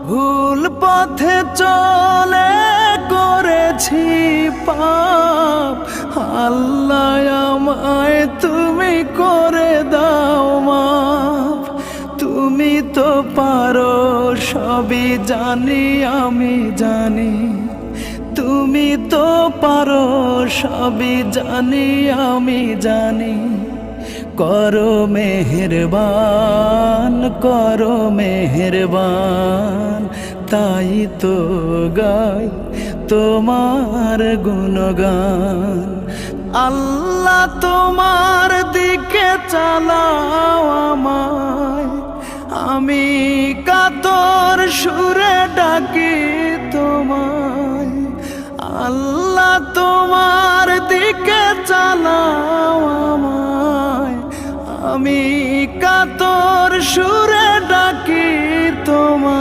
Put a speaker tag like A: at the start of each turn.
A: ভুল পথে চলে করেছি পাপ, আল্লাহ আমায় তুমি করে দাও মাফ। তুমি তো পারো সবই জানি আমি জানি, তুমি তো পারো সবই জানি আমি জানি। করো মেহেরবান, করো মেহেরবান, তাই তো গাই তোমার গুণগান। আল্লাহ তোমার দিকে চালাও আমায়, আমি কাতর সুরে ডাকি তোমায়। আল্লাহ তোমার দিকে চালাও আমায়, আমি কাতর সুরে ডাকি তোমায়।